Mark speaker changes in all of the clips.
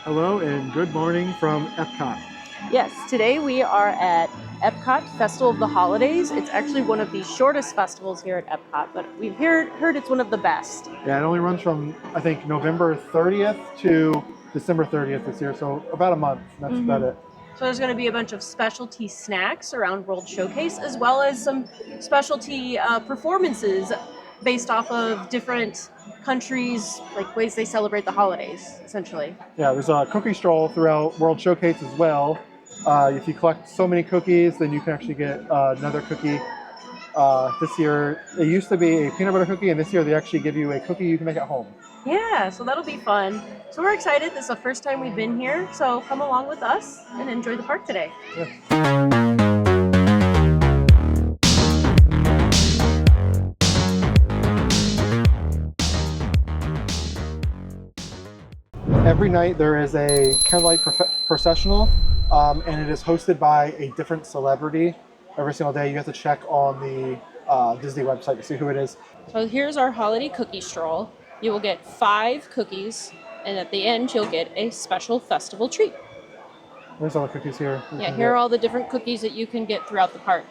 Speaker 1: Hello and good morning from Epcot.
Speaker 2: Yes, today we are at Epcot Festival of the Holidays. It's actually one of the shortest festivals here at Epcot, but we've heard it's one of the best.
Speaker 1: Yeah, it only runs from, I think, November 30th to December 30th this year, so about a month. That's about it.
Speaker 2: So there's going to be a bunch of specialty snacks around World Showcase, as well as some specialty performances based off of different countries, like ways they celebrate the holidays, essentially.
Speaker 1: Yeah, there's a cookie stroll throughout World Showcase as well. If you collect so many cookies, then you can actually get another cookie. This year, it used to be a peanut butter cookie, and this year they actually give you a cookie you can make at home.
Speaker 2: Yeah, so that'll be fun. So we're excited. This is the first time we've been here, so come along with us and enjoy the park today.
Speaker 1: Yeah. Every night there is a Candlelight processional, and it is hosted by a different celebrity. Every single day you have to check on the Disney website to see who it is.
Speaker 2: So here's our holiday cookie stroll. You will get 5 cookies, and at the end you'll get a special festival treat.
Speaker 1: There's all the cookies here.
Speaker 2: Yeah, here are all the different cookies that you can get throughout the park.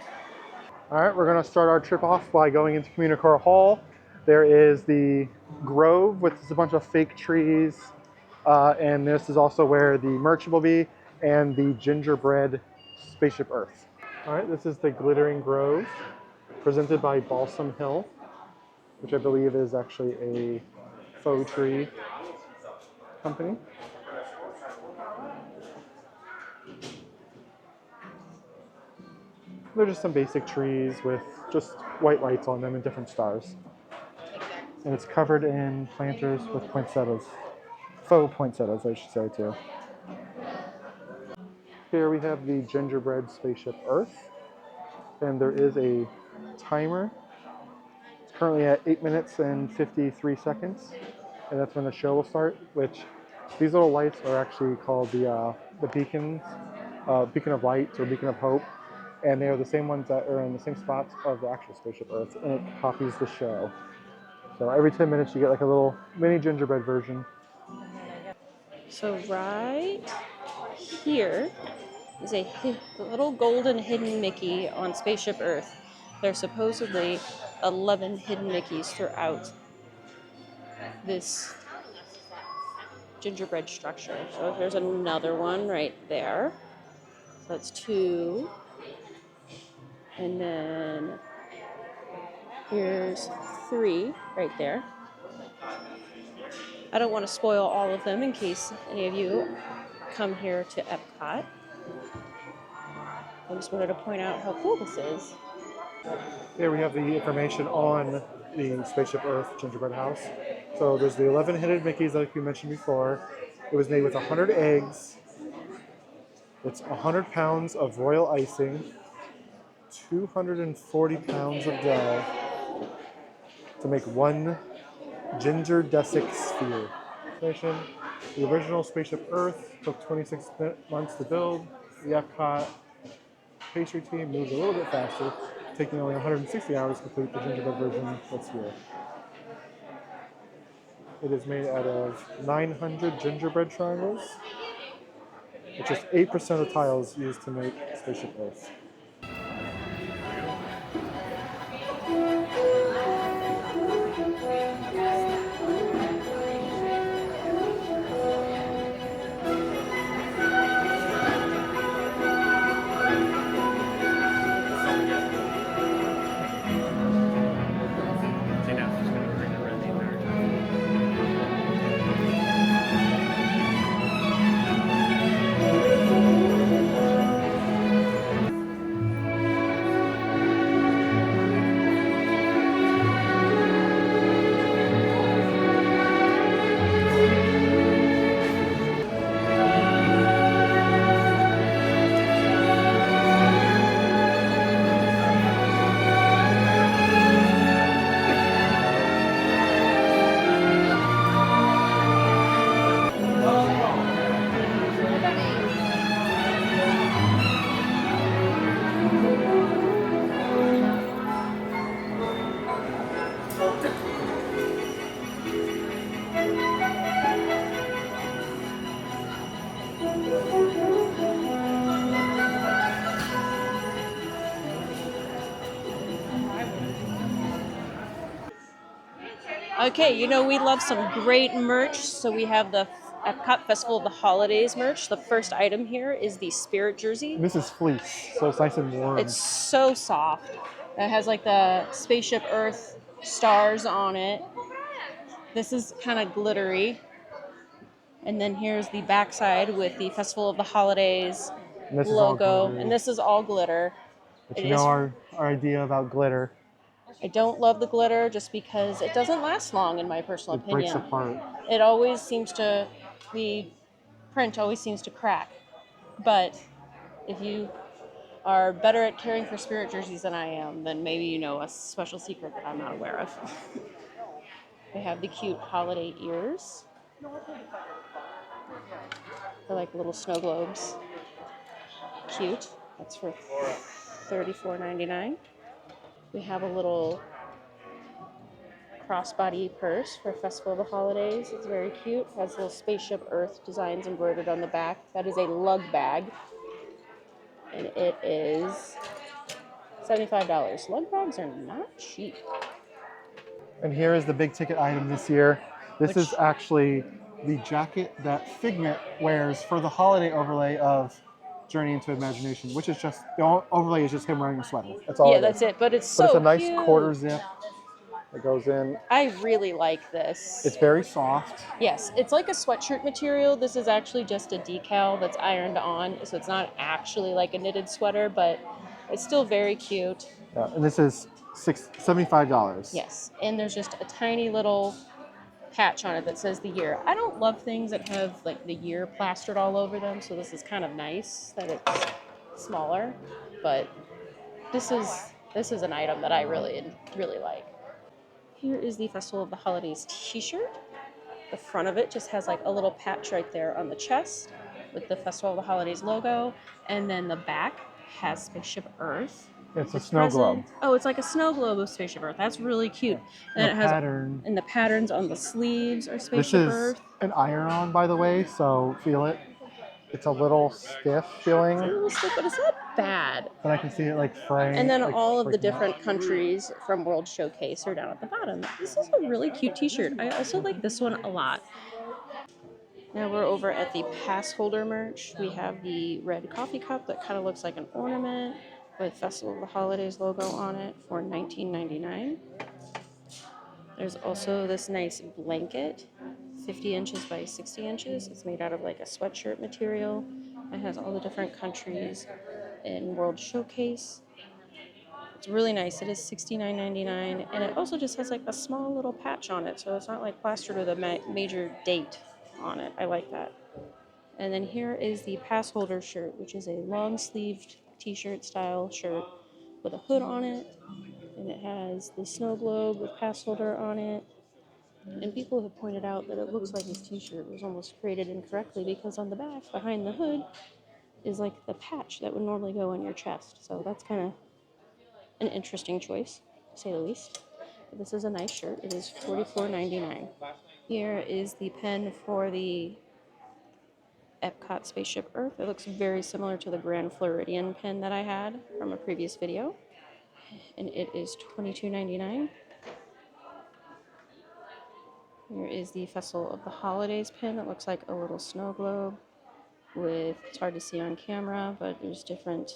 Speaker 1: All right, we're going to start our trip off by going into Communicore Hall. There is the Grove with a bunch of fake trees, and this is also where the merchant will be, and the Gingerbread Spaceship Earth. All right, this is the Glittering Grove, presented by Balsam Hill, which I believe is actually a faux tree company. They're just some basic trees with just white lights on them and different stars. And it's covered in planters with poinsettias. Faux poinsettias, I should say, too. Here we have the Gingerbread Spaceship Earth. And there is a timer. It's currently at 8 minutes and 53 seconds. And that's when the show will start, which these little lights are actually called the beacons, beacon of light or beacon of hope. And they are the same ones that are in the same spots of the actual Spaceship Earth, and it copies the show. So every 10 minutes you get like a little mini gingerbread version.
Speaker 2: So right here is a little golden hidden Mickey on Spaceship Earth. There's supposedly 11 hidden Mickeys throughout this gingerbread structure. So there's another one right there. So that's 2. And then here's 3 right there. I don't want to spoil all of them in case any of you come here to Epcot. I just wanted to point out how cool this is.
Speaker 1: Here we have the information on the Spaceship Earth gingerbread house. So there's the 11 hidden Mickeys like we mentioned before. It was made with 100 eggs. It's 100 pounds of royal icing, 240 pounds of dough to make one gingerdesic sphere. The original Spaceship Earth took 26 months to build. The Epcot pastry team moved a little bit faster, taking only 160 hours to complete the gingerbread version this year. It is made out of 900 gingerbread triangles, which is 8% of the tiles used to make Spaceship Earth.
Speaker 2: Okay, you know, we love some great merch. So we have the Epcot Festival of the Holidays merch. The first item here is the Spirit jersey.
Speaker 1: And this is fleece, so it's nice and warm.
Speaker 2: It's so soft. It has like the spaceship Earth stars on it. This is kind of glittery. And then here's the backside with the Festival of the Holidays
Speaker 1: and this
Speaker 2: logo.
Speaker 1: is all glittery.
Speaker 2: And this is all glitter.
Speaker 1: But you know our idea about glitter.
Speaker 2: I don't love the glitter just because it doesn't last long, in my personal opinion.
Speaker 1: It breaks apart.
Speaker 2: It always seems to, the print always seems to crack. But if you are better at caring for Spirit jerseys than I am, then maybe you know a special secret that I'm not aware of. They have the cute holiday ears. They're like little snow globes. Cute. That's for $34.99. We have a little crossbody purse for Festival of the Holidays. It's very cute. It has little spaceship Earth designs embroidered on the back. That is a lug bag. And it is $75. Lug bags are not cheap.
Speaker 1: And here is the big ticket item this year. This is actually the jacket that Figment wears for the holiday overlay of Journey into Imagination, which is just, the overlay is just him wearing a sweater. That's all.
Speaker 2: Yeah, that's it. But it's so
Speaker 1: But it's a nice
Speaker 2: cute.
Speaker 1: quarter zip that goes in.
Speaker 2: I really like this.
Speaker 1: It's very soft.
Speaker 2: Yes, it's like a sweatshirt material. This is actually just a decal that's ironed on, so it's not actually like a knitted sweater, but it's still very cute.
Speaker 1: Yeah, and this is $75.
Speaker 2: Yes, and there's just a tiny little patch on it that says the year. I don't love things that have like the year plastered all over them, so this is kind of nice that it's smaller, but this is an item that I really like. Here is the Festival of the Holidays t-shirt. The front of it just has like a little patch right there on the chest with the Festival of the Holidays logo, and then the back has Spaceship Earth.
Speaker 1: It's a snow globe.
Speaker 2: Oh, it's like a snow globe of Spaceship Earth. That's really cute. And
Speaker 1: the
Speaker 2: it has
Speaker 1: pattern.
Speaker 2: And the patterns on the sleeves are Spaceship
Speaker 1: This is
Speaker 2: Earth.
Speaker 1: an iron-on, by the way, so feel it. It's a little stiff feeling.
Speaker 2: It's a little stiff, but it's not bad.
Speaker 1: But I can see it like fraying.
Speaker 2: And then
Speaker 1: like,
Speaker 2: all of the
Speaker 1: out.
Speaker 2: different countries from World Showcase are down at the bottom. This is a really cute t-shirt. I also like this one a lot. Now we're over at the pass holder merch. We have the red coffee cup that kind of looks like an ornament with Festival of the Holidays logo on it for $19.99. There's also this nice blanket, 50 inches by 60 inches. It's made out of like a sweatshirt material. It has all the different countries in World Showcase. It's really nice. It is $69.99, and it also just has like a small little patch on it, so it's not like plastered with a major date on it. I like that. And then here is the pass holder shirt, which is a long-sleeved t-shirt style shirt with a hood on it, and it has the snow globe with pass holder on it. And people have pointed out that it looks like this t-shirt was almost created incorrectly because on the back, behind the hood, is like the patch that would normally go on your chest. So that's kind of an interesting choice, to say the least. But this is a nice shirt. It is $44.99. Here is the pen for the Epcot Spaceship Earth. It looks very similar to the Grand Floridian pen that I had from a previous video. And it is $22.99. Here is the Festival of the Holidays pin. It looks like a little snow globe with, it's hard to see on camera, but there's different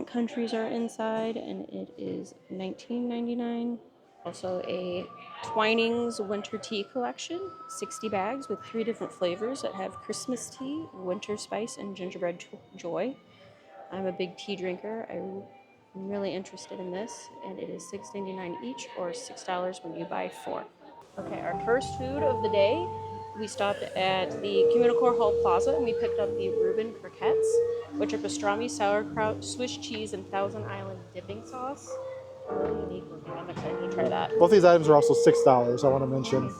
Speaker 2: countries are inside, and it is $19.99. Also a Twinings winter tea collection, 60 bags with 3 different flavors that have Christmas tea, winter spice, and gingerbread joy. I'm a big tea drinker. I'm really interested in this, and it is $6.99 each, or $6 when you buy 4. Okay, our first food of the day, we stopped at the Communicore Hall Plaza and we picked up the Reuben croquettes, which are pastrami, sauerkraut, Swiss cheese, and Thousand Island dipping sauce. Really unique looking. I'm excited to try that.
Speaker 1: Both these items are also $6, I want to mention.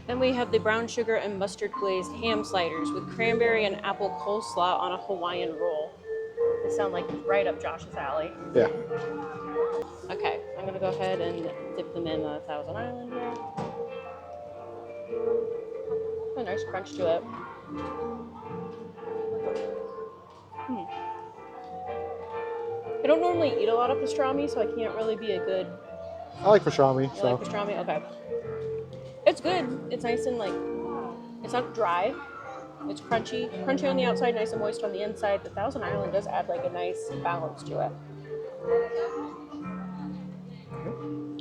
Speaker 2: Then we have the brown sugar and mustard glazed ham sliders with cranberry and apple coleslaw on a Hawaiian roll. They sound like right up Josh's alley.
Speaker 1: Yeah.
Speaker 2: Okay, I'm gonna go ahead and dip them in the Thousand Island here. A nice crunch to it. I don't normally eat a lot of pastrami, so I can't really be a good
Speaker 1: I like pastrami.
Speaker 2: You
Speaker 1: So
Speaker 2: like pastrami? Okay. It's good. It's nice and like, it's not dry. It's crunchy. Crunchy on the outside, nice and moist on the inside. The Thousand Island does add like a nice balance to it.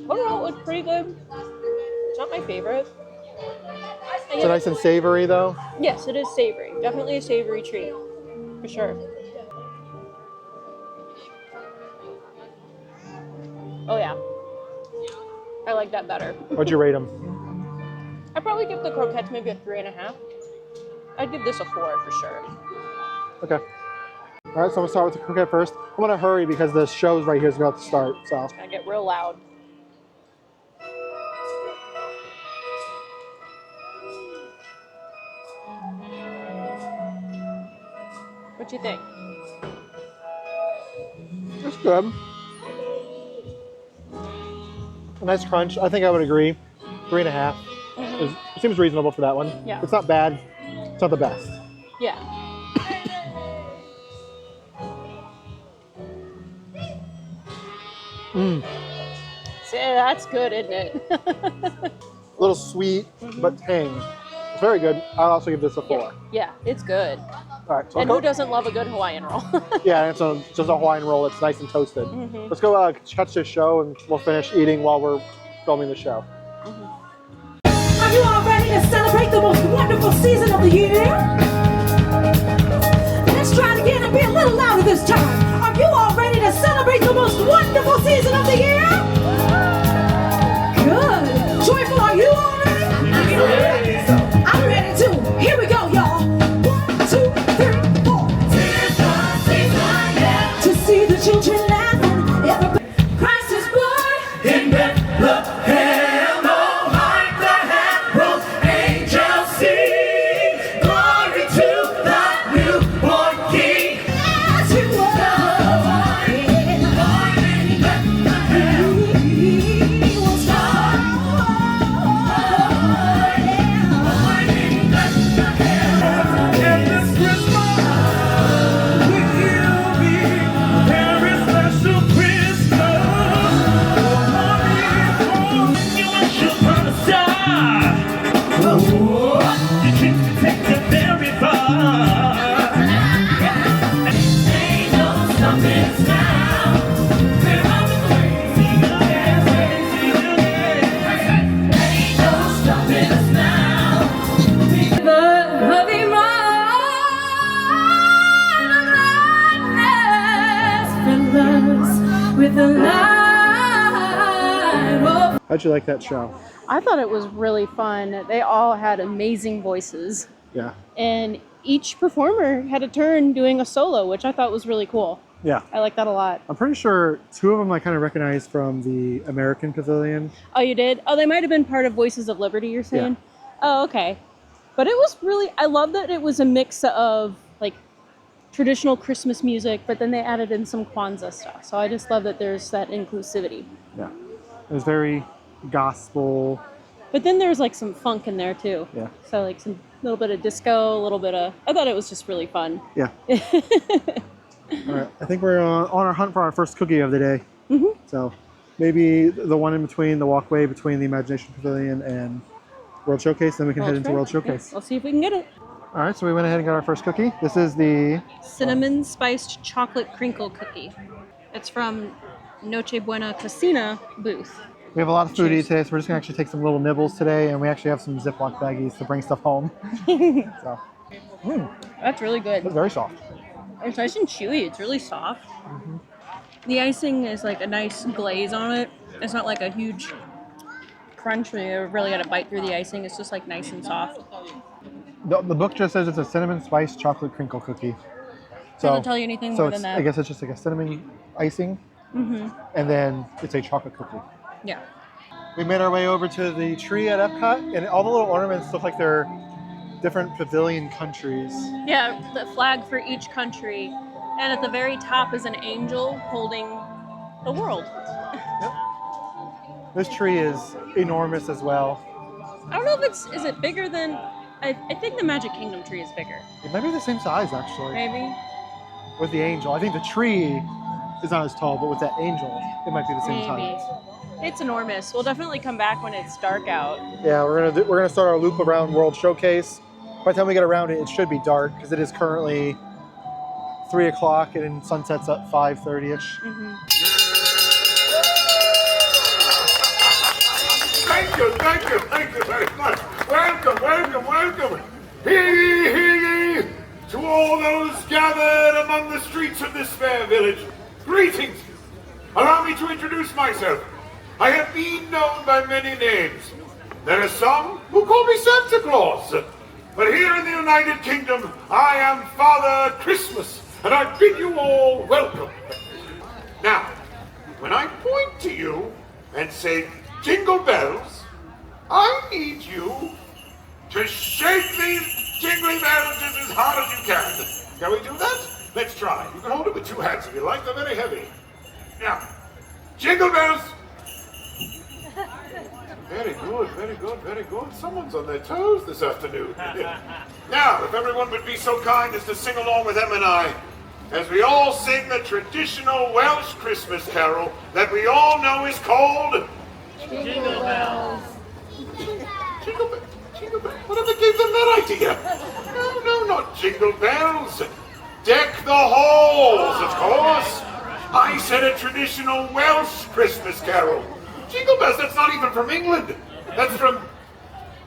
Speaker 2: Overall, it was pretty good. It's not my favorite.
Speaker 1: it's nice and savory though.
Speaker 2: Yes, it is savory. Definitely a savory treat. For sure. Oh yeah. I like that better.
Speaker 1: What'd you rate them?
Speaker 2: I'd probably give the croquettes maybe a 3.5. I'd give this a 4 for sure.
Speaker 1: Okay. All right, so I'm gonna start with the croquette first. I'm gonna hurry because the show's right here is about to start. So.
Speaker 2: It's gonna get real loud. What you think?
Speaker 1: It's good. A nice crunch. I think I would agree. 3.5. It seems reasonable for that one.
Speaker 2: Yeah.
Speaker 1: It's not bad. It's not the best.
Speaker 2: Yeah. See, that's good, isn't it?
Speaker 1: A little sweet, but tang. It's very good. I'll also give this a 4.
Speaker 2: Yeah, it's good.
Speaker 1: All right. So
Speaker 2: And who doesn't love a good Hawaiian roll?
Speaker 1: Yeah, and it's just a Hawaiian roll. It's nice and toasted. Let's go catch this show, and we'll finish eating while we're filming the show.
Speaker 3: Are you all ready to celebrate the most wonderful season of the year? Let's try it again and be a little louder this time. Are you all ready to celebrate the most wonderful season of the year? Good. Joyful, are you all ready? I'm ready too. Here we go, y'all. 1, 2, 3, 4. To see the children laughing, everybody. Christ is born in Bethlehem. Oh, like the heralds, angels sing. Glory to the newborn King. As you were born in Bethlehem, he was born in Bethlehem. And this Christmas, with you be a very special Christmas. You want your star. Oh, you can take it very far. Ain't no stopping us now. We're on the way. Sing again, sing again. Ain't no stopping us now. With the light of
Speaker 1: How'd you like that show?
Speaker 2: I thought it was really fun. They all had amazing voices.
Speaker 1: Yeah.
Speaker 2: And each performer had a turn doing a solo, which I thought was really cool.
Speaker 1: Yeah.
Speaker 2: I like that a lot.
Speaker 1: I'm pretty sure 2 of them I kind of recognized from the American Pavilion.
Speaker 2: Oh, you did? Oh, they might have been part of Voices of Liberty, you're saying? Oh, okay. But it was really, I love that it was a mix of like traditional Christmas music, but then they added in some Kwanzaa stuff. So I just love that there's that inclusivity.
Speaker 1: Yeah. It was very gospel.
Speaker 2: But then there's like some funk in there too.
Speaker 1: Yeah.
Speaker 2: So like some little bit of disco, a little bit of, I thought it was just really fun.
Speaker 1: Yeah. All right. I think we're on our hunt for our first cookie of the day. So maybe the one in between, the walkway between the Imagination Pavilion and World Showcase, then we can head into World Showcase.
Speaker 2: Let's see if we can get it.
Speaker 1: All right, so we went ahead and got our first cookie. This is the
Speaker 2: Cinnamon spiced chocolate crinkle cookie. It's from Noche Buena Casina booth.
Speaker 1: We have a lot of food to eat today, so we're just gonna actually take some little nibbles today, and we actually have some Ziploc baggies to bring stuff home. So,
Speaker 2: That's really good.
Speaker 1: it's very soft.
Speaker 2: It's nice and chewy. It's really soft. The icing is like a nice glaze on it. It's not like a huge crunch when you really got to bite through the icing. It's just like nice and soft.
Speaker 1: The book just says it's a cinnamon spice chocolate crinkle cookie.
Speaker 2: Doesn't tell you anything more than that.
Speaker 1: I guess it's just like a cinnamon icing, and then it's a chocolate cookie.
Speaker 2: Yeah.
Speaker 1: We made our way over to the tree at Epcot, and all the little ornaments look like they're different pavilion countries.
Speaker 2: Yeah, the flag for each country. And at the very top is an angel holding the world.
Speaker 1: This tree is enormous as well.
Speaker 2: I don't know if is it bigger than, I think the Magic Kingdom tree is bigger.
Speaker 1: It might be the same size, actually,
Speaker 2: Maybe.
Speaker 1: with the angel. I think the tree is not as tall, but with that angel, it might be the same
Speaker 2: Maybe.
Speaker 1: size.
Speaker 2: It's enormous. We'll definitely come back when it's dark out.
Speaker 1: Yeah, we're gonna start our loop around World Showcase. By the time we get around it, it should be dark because it is currently 3 o'clock and sunsets at 5:30ish.
Speaker 4: Thank you very much. Welcome. Hear ye to all those gathered among the streets of this fair village. Greetings. Allow me to introduce myself. I have been known by many names. There are some who call me Santa Claus. But here in the United Kingdom, I am Father Christmas, and I bid you all welcome. Now, when I point to you and say, jingle bells, I need you to shake these jingly bells just as hard as you can. Can we do that? Let's try. You can hold it with 2 hands if you like. They're very heavy. Now, jingle bells. Very good. Someone's on their toes this afternoon. Now, if everyone would be so kind as to sing along with Em and I, as we all sing the traditional Welsh Christmas carol that we all know is called
Speaker 3: Jingle bells.
Speaker 4: Jingle bells. Whatever gave them that idea? No, not jingle bells. Deck the halls, of course. I said a traditional Welsh Christmas carol. Jingle bells, that's not even from England. That's from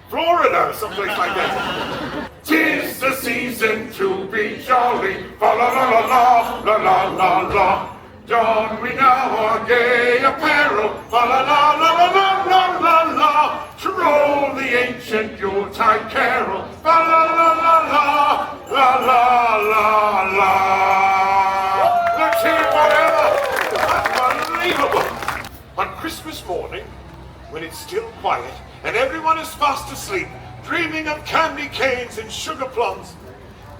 Speaker 4: Florida or someplace like that. 'Tis the season to be jolly, fa la la la la la la la. Don we now our gay apparel, fa la la la la la la la la. To roll the ancient Yuletide carol, fa la la la la la la la la. Let's hear it forever. That's unbelievable. On Christmas morning, when it's still quiet and everyone is fast asleep, dreaming of candy canes and sugar plums,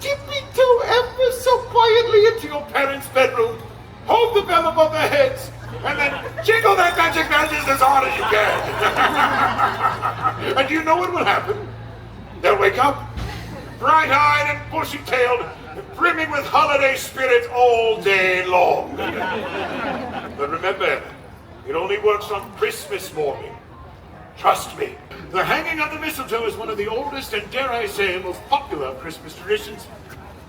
Speaker 4: tippy-toe ever so quietly into your parents' bedroom, hold the bell above their heads, and then jingle that magic bell just as hard as you can. And do you know what will happen? They'll wake up, bright-eyed and bushy-tailed, and brimming with holiday spirit all day long. But remember, it only works on Christmas morning. Trust me. The hanging of the mistletoe is one of the oldest and, dare I say, most popular Christmas traditions.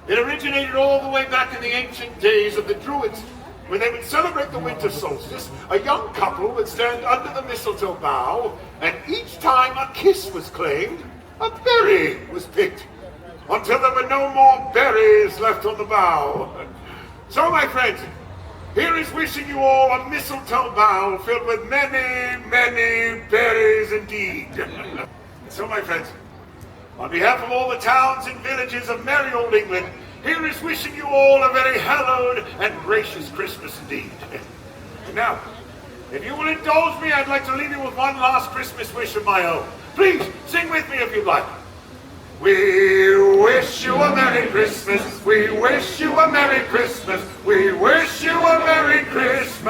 Speaker 4: It originated all the way back in the ancient days of the Druids. When they would celebrate the winter solstice, a young couple would stand under the mistletoe bough, and each time a kiss was claimed, a berry was picked, until there were no more berries left on the bough. So, my friends, here is wishing you all a mistletoe bough filled with many, many berries indeed. So, my friends, on behalf of all the towns and villages of merry old England, here is wishing you all a very hallowed and gracious Christmas indeed. And now, if you will indulge me, I'd like to leave you with one last Christmas wish of my own. Please, sing with me if you'd like. We wish you a Merry Christmas. We wish you a Merry Christmas. We wish you a Merry Christmas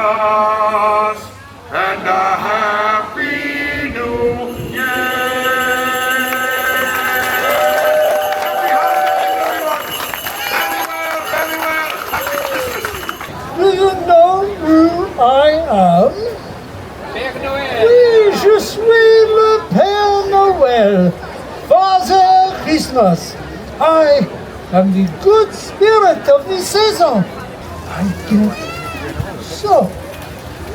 Speaker 4: and a Happy New Year. Happy holidays, everyone. Very well. Happy Christmas.
Speaker 5: Do you know who I am? Oui, je suis le Père Noël, Father Christmas. I am the good spirit of the season. I give so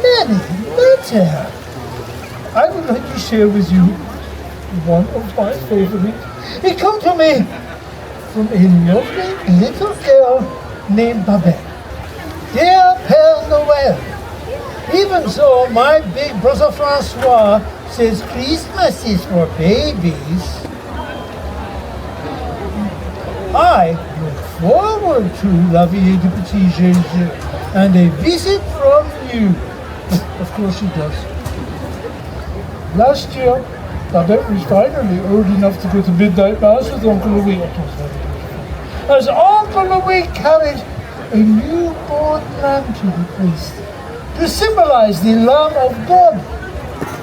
Speaker 5: many letters. I would like to share with you one of my favorites. It comes to me from a lovely little girl named Babette. Dear Père Noël, even though my big brother Francois says Christmas is for babies, I look forward to La Vie du Petit Jésus and a visit from you. Of course it does. Last year, Babette was finally old enough to go to midnight mass with Uncle Louis. It was very beautiful. As Uncle Louis carried a newborn lamb to the priest to symbolize the Lamb of God,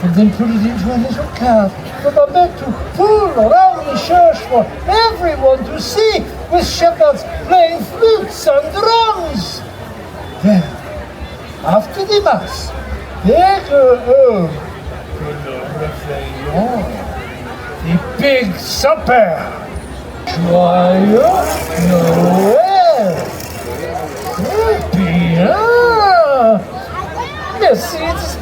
Speaker 5: and then put it into a little cab for Babette to pull around the church for everyone to see, with shepherds playing flutes and drums. Then, after the mass, heureux que le réveillon, the big supper. Joyeux Noël! Eh bien! Merci, it's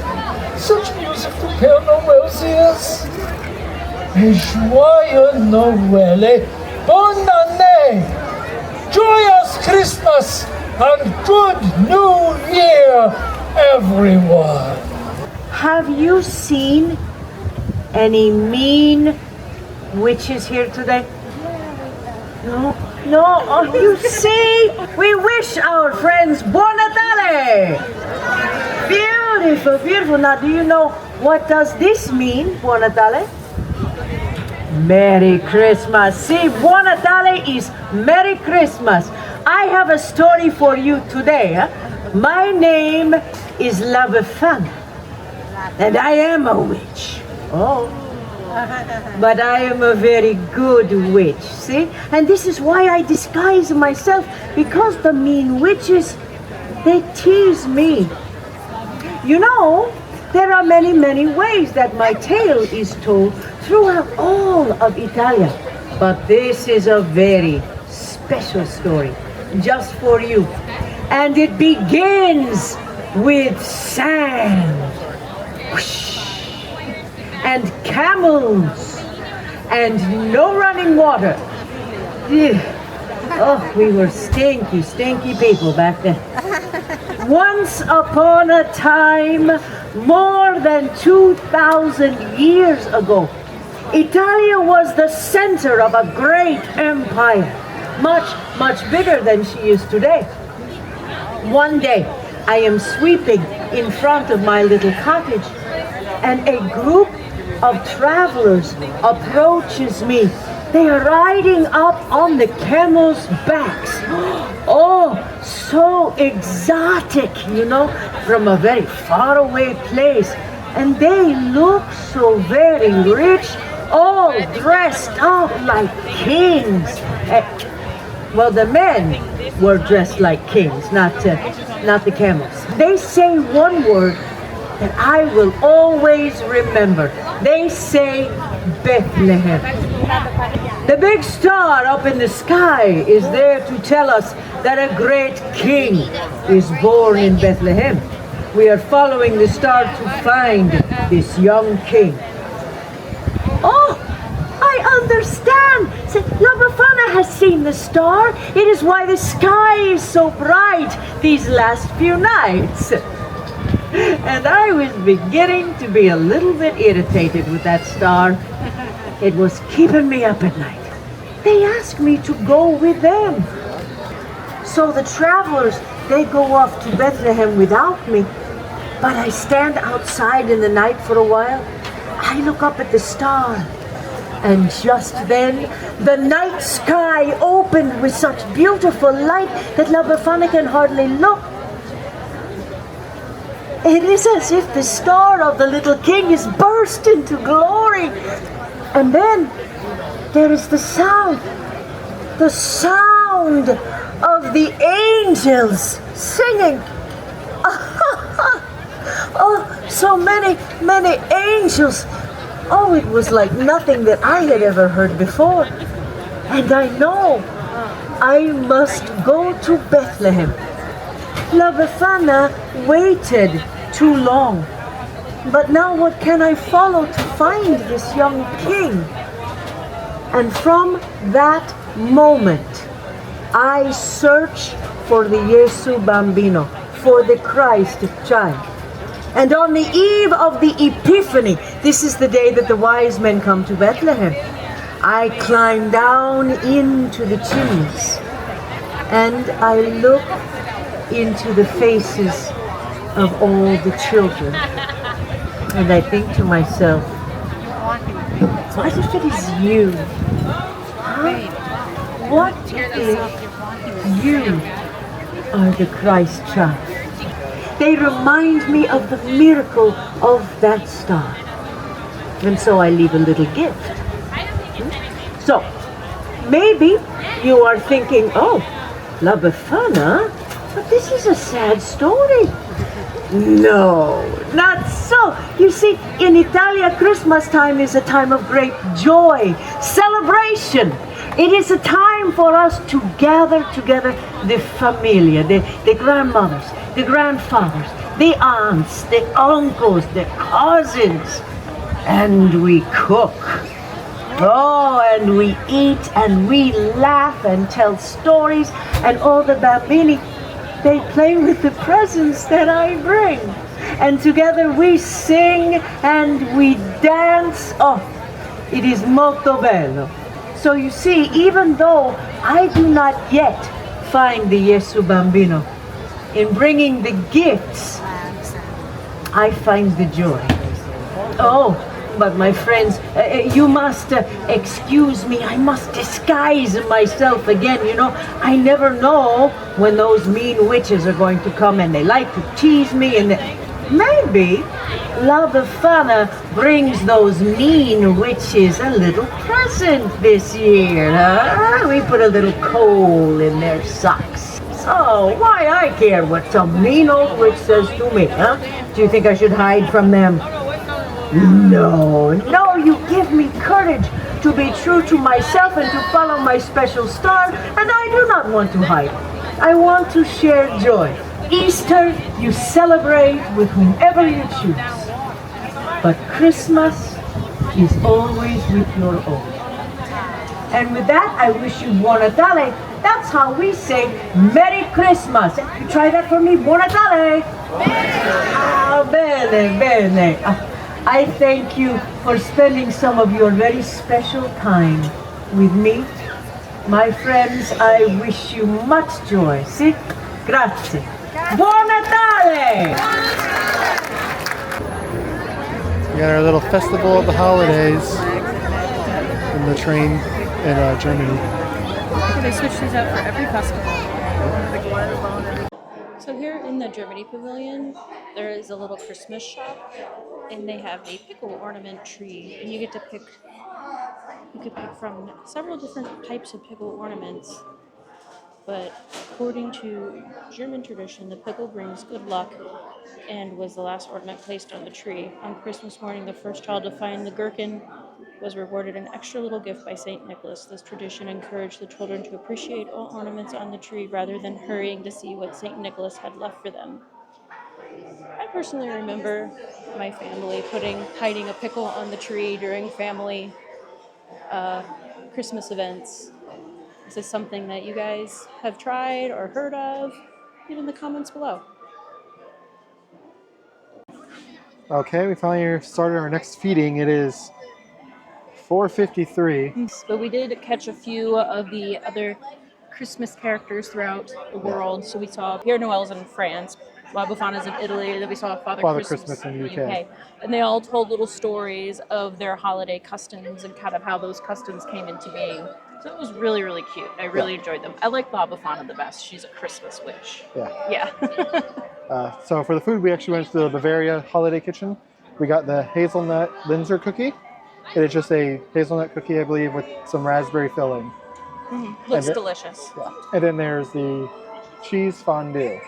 Speaker 5: such musical Père Noël is. Et joyeux Noël et bonne année! Joyous Christmas and good New Year, everyone!
Speaker 6: Have you seen any mean witches here today? No? No? Oh, you see? We wish our friends Buon Natale! Beautiful, beautiful. Now, do you know what does this mean, Buon Natale? Merry Christmas. See, Buon Natale is Merry Christmas. I have a story for you today. My name is La Befana, and I am a witch. Oh. But I am a very good witch, see? And this is why I disguise myself, because the mean witches, they tease me. You know, there are many, many ways that my tale is told throughout all of Italia. But this is a very special story, just for you. And it begins with sand. Whoosh. And camels, and no running water. Ugh. Oh, we were stinky, stinky people back then. Once upon a time, more than 2,000 years ago, Italia was the center of a great empire, much, much bigger than she is today. One day, I am sweeping in front of my little cottage, and a group of travelers approaches me. They are riding up on the camels' backs. Oh, so exotic, you know, from a very far away place. And they look so very rich, all dressed up like kings. Well, the men were dressed like kings, not the camels. They say one word that I will always remember. They say Bethlehem. The big star up in the sky is there to tell us that a great king is born in Bethlehem. We are following the star to find this young king. Oh, I understand. La Befana has seen the star. It is why the sky is so bright these last few nights. And I was beginning to be a little bit irritated with that star. It was keeping me up at night. They asked me to go with them. So the travelers, they go off to Bethlehem without me. But I stand outside in the night for a while. I look up at the star. And just then, the night sky opened with such beautiful light that La Befana can hardly look. It is as if the star of the little king is burst into glory. And then there is the sound of the angels singing. Oh, so many, many angels. Oh, it was like nothing that I had ever heard before. And I know I must go to Bethlehem. La Befana waited too long. But now what can I follow to find this young king? And from that moment, I search for the Jesu Bambino, for the Christ child. And on the eve of the Epiphany, this is the day that the wise men come to Bethlehem, I climb down into the chimneys and I look into the faces of all the children. And I think to myself, what if it is you? Huh? What if you are the Christ child? They remind me of the miracle of that star. And so I leave a little gift. So, maybe you are thinking, oh, La Befana, but this is a sad story. No, not so. You see, in Italia, Christmas time is a time of great joy, celebration. It is a time for us to gather together the familia, the grandmothers, the grandfathers, the aunts, the uncles, the cousins, and we cook. Oh, and we eat and we laugh and tell stories, and all the bambini, they play with the presents that I bring. And together we sing and we dance. Oh, it is molto bello. So you see, even though I do not yet find the Gesù Bambino, in bringing the gifts, I find the joy. Oh, but my friends, you must excuse me. I must disguise myself again. You know, I never know when those mean witches are going to come, and they like to tease me. And maybe La Befana brings those mean witches a little present this year. Huh? We put a little coal in their socks. So why I care what some mean old witch says to me, huh? Do you think I should hide from them? No, you give me courage to be true to myself and to follow my special star, and I do not want to hide. I want to share joy. Easter, you celebrate with whomever you choose. But Christmas is always with your own. And with that, I wish you Buon Natale. That's how we say Merry Christmas. You try that for me, Buon Natale. Ah, bene, bene. I thank you for spending some of your very special time with me. My friends, I wish you much joy. Si? Grazie. Buon Natale!
Speaker 1: We got our little festival of the holidays in the train in Germany.
Speaker 2: They switch these out for every festival. So here in the Germany pavilion, there is a little Christmas shop, and they have a pickle ornament tree, and you get to pick. You could pick from several different types of pickle ornaments. But according to German tradition, the pickle brings good luck and was the last ornament placed on the tree. On Christmas morning, the first child to find the gherkin was rewarded an extra little gift by St. Nicholas. This tradition encouraged the children to appreciate all ornaments on the tree rather than hurrying to see what St. Nicholas had left for them. I personally remember my family hiding a pickle on the tree during family Christmas events. Is this something that you guys have tried or heard of? Leave in the comments below.
Speaker 1: Okay, we finally started our next feeding. It is 4:53.
Speaker 2: But we did catch a few of the other Christmas characters throughout the world. So we saw Pierre Noel's in France, La Befana's in Italy, then we saw Father Christmas
Speaker 1: in the UK.
Speaker 2: And they all told little stories of their holiday customs and kind of how those customs came into being. So it was really, really cute. I really enjoyed them. I like La Befana the best. She's a Christmas witch. Yeah.
Speaker 1: So for the food, we actually went to the Bavaria Holiday Kitchen. We got the hazelnut Linzer cookie. It is just a hazelnut cookie, I believe, with some raspberry filling.
Speaker 2: Looks delicious.
Speaker 1: Yeah. And then there's the cheese fondue,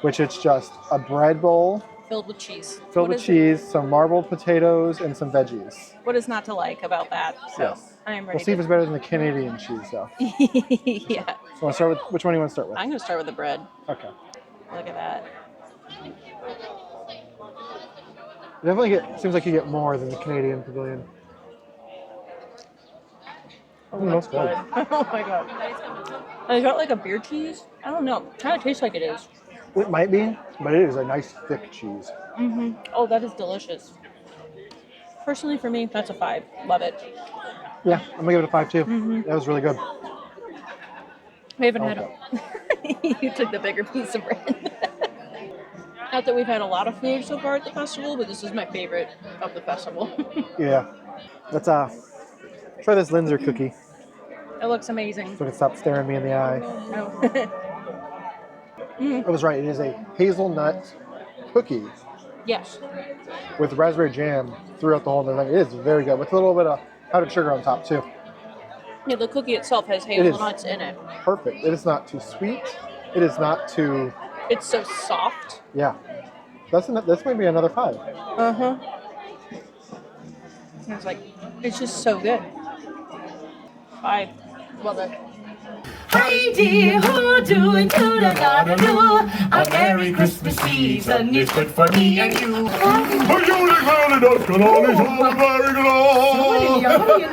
Speaker 1: which it's just a bread bowl
Speaker 2: Filled with cheese.
Speaker 1: filled with cheese, some marbled potatoes, and some veggies.
Speaker 2: What is not to like about that? So
Speaker 1: Yes.
Speaker 2: I am ready.
Speaker 1: We'll see if it's better than the Canadian cheese, though.
Speaker 2: Yeah.
Speaker 1: So want to start with which one do you want to start with?
Speaker 2: I'm going to start with the bread.
Speaker 1: Okay.
Speaker 2: Look at that.
Speaker 1: Definitely seems like you get more than the Canadian pavilion.
Speaker 2: That's good. Oh my god. Is that like a beer cheese? I don't know. Kind of tastes like it is.
Speaker 1: It might be, but it is a nice thick cheese.
Speaker 2: Oh, that is delicious. Personally, for me, that's a 5. Love it.
Speaker 1: Yeah, I'm gonna give it a 5 too. That was really good.
Speaker 2: We haven't had You took the bigger piece of bread. Not that we've had a lot of food so far at the festival, but this is my favorite of the festival.
Speaker 1: Yeah. Let's try this Linzer cookie.
Speaker 2: It looks amazing.
Speaker 1: So it can stop staring me in the eye. I was right. It is a hazelnut cookie
Speaker 2: Yes.
Speaker 1: with raspberry jam throughout the whole thing. It is very good with a little bit of powdered sugar on top too.
Speaker 2: Yeah, the cookie itself has hazelnuts in it.
Speaker 1: Perfect. It is not too sweet. It is not too.
Speaker 2: It's so soft.
Speaker 1: Yeah. That's maybe another 5.
Speaker 2: Uh-huh. It's like, it's just so good. 5. Love it.
Speaker 3: Heidi ho, doing to the do. A Merry Christmas season is good for me and you.
Speaker 7: Somebody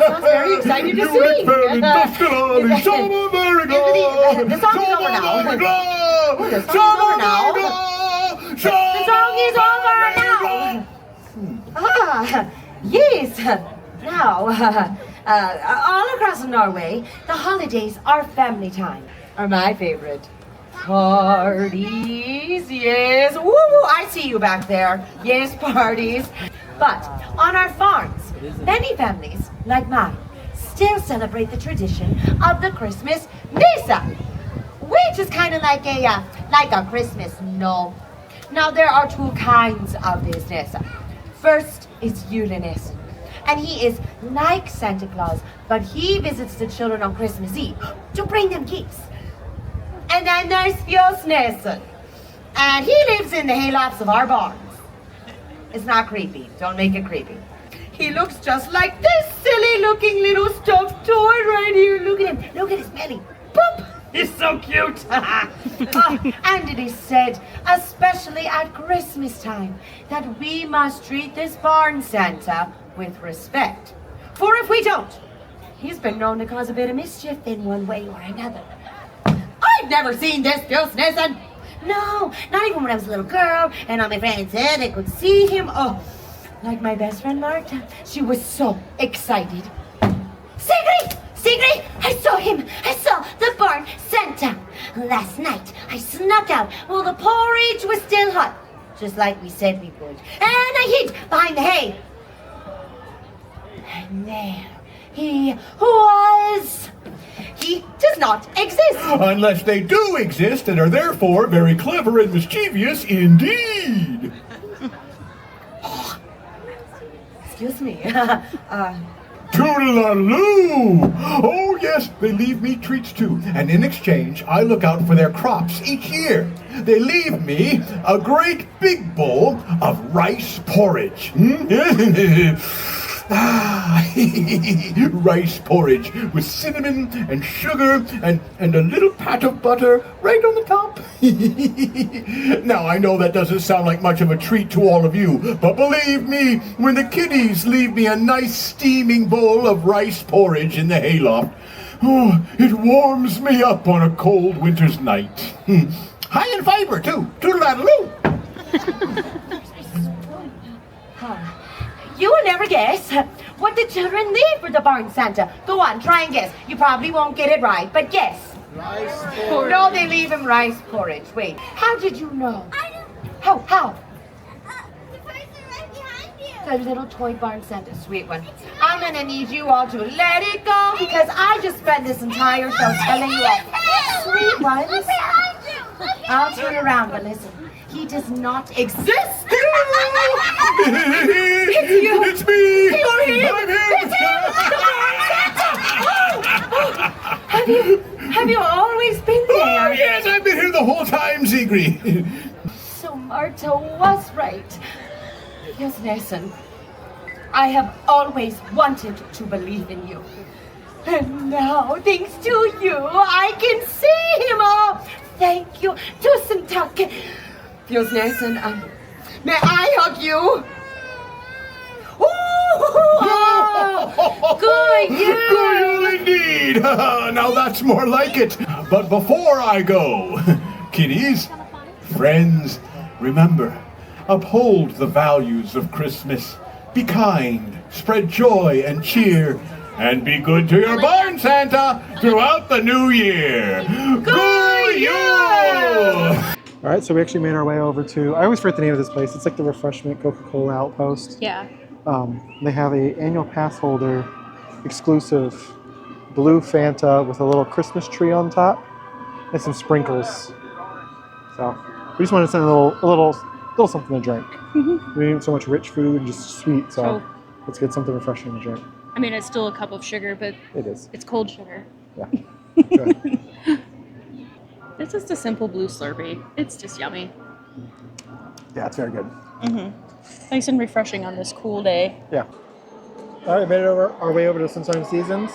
Speaker 7: sounds very excited to sing. The song is over now. The song is over now. Ah, yes. Now, all across Norway, the holidays are family time. Are my favorite. Parties, yes. Woo, I see you back there. Yes, parties. But on our farms, many families, like mine, still celebrate the tradition of the Christmas Mesa, which is kind of like a Christmas no. Now, there are 2 kinds of this Nessa. First is Julenessen, and he is like Santa Claus, but he visits the children on Christmas Eve to bring them gifts. And then there's Fjosnessen, and he lives in the haylofts of our barns. It's not creepy. Don't make it creepy. He looks just like this silly-looking little stuffed toy right here. Look at him. Look at his belly. Boop! He's so cute. And it is said, especially at Christmas time, that we must treat this barn Santa with respect. For if we don't, he's been known to cause a bit of mischief in one way or another. I've never seen this Fjosnessen. No, not even when I was a little girl and all my friends said they could see him. Oh, like my best friend Marta. She was so excited. Sigrid, I saw him. I saw the barn Santa. Last night, I snuck out while the porridge was still hot, just like we said we would. And I hid behind the hay. And there he was. He does not exist.
Speaker 4: Unless they do exist and are therefore very clever and mischievous indeed.
Speaker 7: Excuse me.
Speaker 4: Toodaloo! Oh yes, they leave me treats too, and in exchange I look out for their crops each year. They leave me a great big bowl of rice porridge. Rice porridge with cinnamon and sugar and a little pat of butter right on the top. Now I know that doesn't sound like much of a treat to all of you, but believe me, when the kiddies leave me a nice steaming bowl of rice porridge in the hayloft, oh, it warms me up on a cold winter's night. High in fiber too. Toodaloo!
Speaker 7: You will never guess what the children leave for the barn Santa. Go on, try and guess. You probably won't get it right, but guess.
Speaker 3: Rice porridge.
Speaker 7: No, they leave him rice porridge. Wait, how did you know?
Speaker 8: I don't.
Speaker 7: How?
Speaker 8: The person right behind you.
Speaker 7: The little toy barn Santa, sweet one. I'm gonna need you all to let it go because I just spent this entire show telling you all. Sweet ones.
Speaker 8: Look behind you.
Speaker 7: I'll turn around, but listen. He does not exist. It's you.
Speaker 4: It's me!
Speaker 7: You're him.
Speaker 4: I'm him!
Speaker 7: It's him. Have you always been
Speaker 4: Oh,
Speaker 7: there?
Speaker 4: yes, I've been here the whole time, Sigrid.
Speaker 7: So Marta was right. Yes, Nelson. I have always wanted to believe in you. And now, thanks to you, I can see him. Oh, thank you. Tusen tack. Yes, Nelson, may I hug you? Good you!
Speaker 4: Good you indeed! Now that's more like it. But before I go, kiddies, friends, remember, uphold the values of Christmas. Be kind, spread joy and cheer, and be good to your barn Santa throughout the new year. Good you!
Speaker 1: All right, so we actually made our way over to, I always forget the name of this place. It's like the refreshment Coca-Cola outpost.
Speaker 2: Yeah.
Speaker 1: They have a annual pass holder exclusive blue Fanta with a little Christmas tree on top and some sprinkles. So we just wanted to send a little something to drink. We didn't so much rich food, just sweet. So let's get something refreshing to drink.
Speaker 2: I mean, it's still a cup of sugar, but
Speaker 1: It is.
Speaker 2: it's cold sugar.
Speaker 1: Yeah. Good.
Speaker 2: It's just a simple blue Slurpee. It's just yummy.
Speaker 1: Yeah, it's very good.
Speaker 2: Nice and refreshing on this cool day.
Speaker 1: Yeah. All right, we made it our way over to Sunshine Seasons.